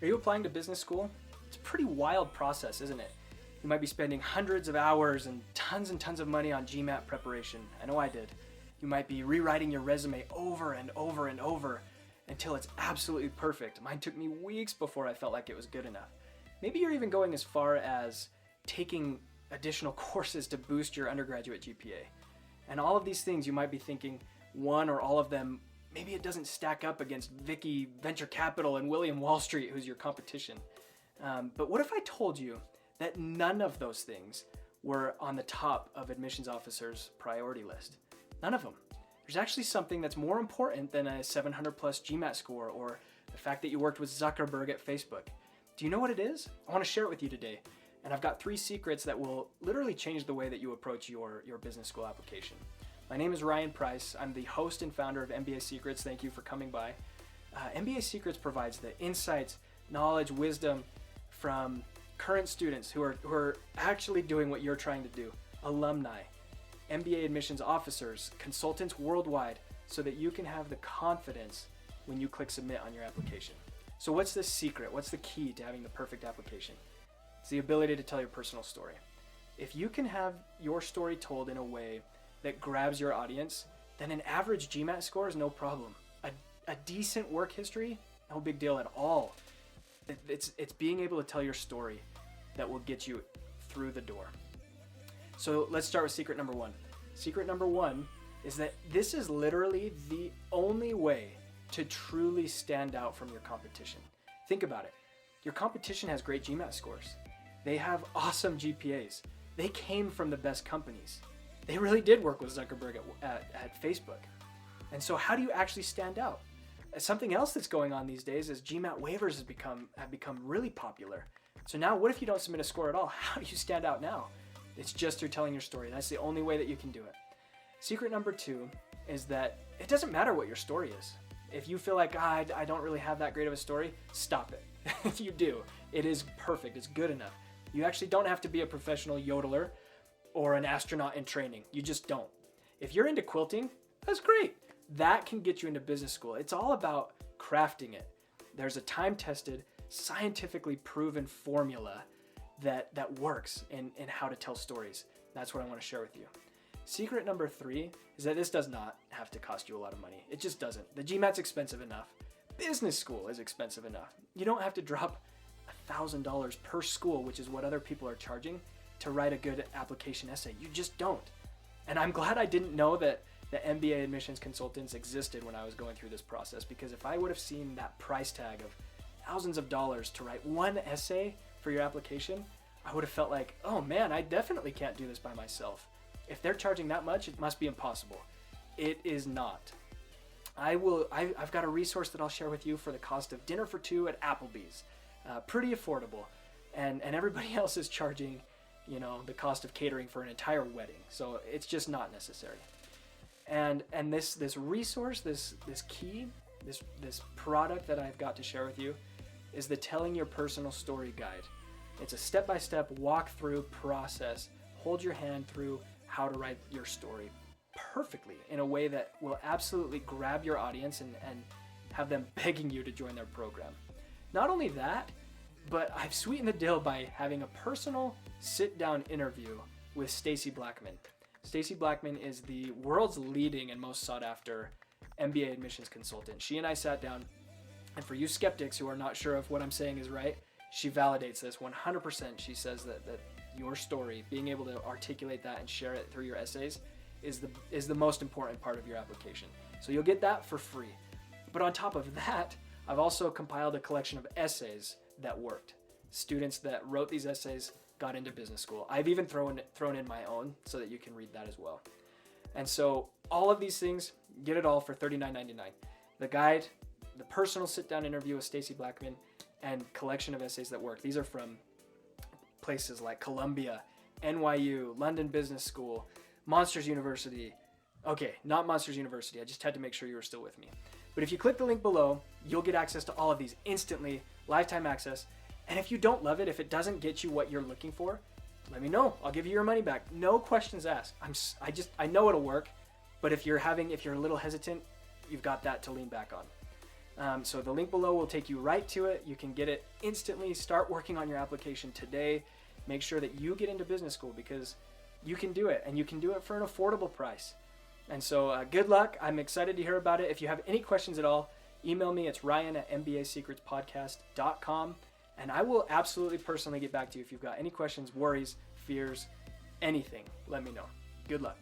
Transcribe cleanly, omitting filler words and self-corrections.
Are you applying to business school? It's a pretty wild process, isn't it? You might be spending hundreds of hours and tons of money on GMAT preparation. I know I did. You might be rewriting your resume over and over and over until it's absolutely perfect. Mine took me weeks before I felt like it was good enough. Maybe you're even going as far as taking additional courses to boost your undergraduate GPA. And all of these things, you might be thinking, one or all of them, maybe it doesn't stack up against Vicky Venture Capital and William Wall Street, who's your competition. But what if I told you that none of those things were on the top of admissions officers' priority list? None of them. There's actually something that's more important than a 700 plus GMAT score or the fact that you worked with Zuckerberg at Facebook. Do you know what it is? I want to share it with you today. And I've got 3 secrets that will literally change the way that you approach your business school application. My name is Ryan Price. I'm the host and founder of MBA Secrets. Thank you for coming by. MBA Secrets provides the insights, knowledge, wisdom from current students who are actually doing what you're trying to do. Alumni, MBA admissions officers, consultants worldwide, so that you can have the confidence when you click submit on your application. So what's the secret? What's the key to having the perfect application? It's the ability to tell your personal story. If you can have your story told in a way that grabs your audience, then an average GMAT score is no problem. A decent work history, no big deal at all. It's being able to tell your story that will get you through the door. So let's start with secret number 1. Secret number 1 is that this is literally the only way to truly stand out from your competition. Think about it. Your competition has great GMAT scores. They have awesome GPAs. They came from the best companies. They really did work with Zuckerberg at Facebook. And so how do you actually stand out? Something else that's going on these days is GMAT waivers have become really popular. So now what if you don't submit a score at all? How do you stand out now? It's just through telling your story. That's the only way that you can do it. Secret number 2 is that it doesn't matter what your story is. If you feel like, I don't really have that great of a story, stop it. You do. It is perfect. It's good enough. You actually don't have to be a professional yodeler or an astronaut in training. You just don't. If you're into quilting, that's great. That can get you into business school. It's all about crafting it. There's a time-tested, scientifically proven formula that works in how to tell stories. That's what I want to share with you. Secret number 3 is that this does not have to cost you a lot of money. It just doesn't. The GMAT's expensive enough. Business school is expensive enough. You don't have to drop $1,000 per school, which is what other people are charging, to write a good application essay. You just don't. And I'm glad I didn't know that the MBA admissions consultants existed when I was going through this process, because if I would have seen that price tag of thousands of dollars to write one essay for your application, I would have felt like, oh man, I definitely can't do this by myself. If they're charging that much, it must be impossible. It is not. I've got a resource that I'll share with you for the cost of dinner for 2 at Applebee's. Pretty affordable. And everybody else is charging, the cost of catering for an entire wedding. So it's just not necessary. And this resource, this key, this product that I've got to share with you is the Telling Your Personal Story Guide. It's a step-by-step walkthrough process. Hold your hand through how to write your story perfectly in a way that will absolutely grab your audience and have them begging you to join their program. Not only that, but I've sweetened the deal by having a personal sit-down interview with Stacy Blackman. Stacy Blackman is the world's leading and most sought-after MBA admissions consultant. She and I sat down, and for you skeptics who are not sure if what I'm saying is right, she validates this 100%. She says that your story, being able to articulate that and share it through your essays, is the most important part of your application. So you'll get that for free. But on top of that, I've also compiled a collection of essays that worked. Students that wrote these essays got into business school. I've even thrown in my own so that you can read that as well. And so all of these things, get it all for $39.99. The guide, the personal sit-down interview with Stacy Blackman, and collection of essays that work. These are from places like Columbia, NYU, London Business School, Monsters University. Okay, not Monsters University. I just had to make sure you were still with me. But if you click the link below, you'll get access to all of these instantly, lifetime access. And if you don't love it, if it doesn't get you what you're looking for, let me know. I'll give you your money back. No questions asked. I know it'll work, but if you're a little hesitant, you've got that to lean back on. So the link below will take you right to it. You can get it instantly. Start working on your application today. Make sure that you get into business school because you can do it, and you can do it for an affordable price. And so good luck. I'm excited to hear about it. If you have any questions at all, email me. It's ryan@mbasecretspodcast.com, and I will absolutely personally get back to you if you've got any questions, worries, fears, anything. Let me know. Good luck.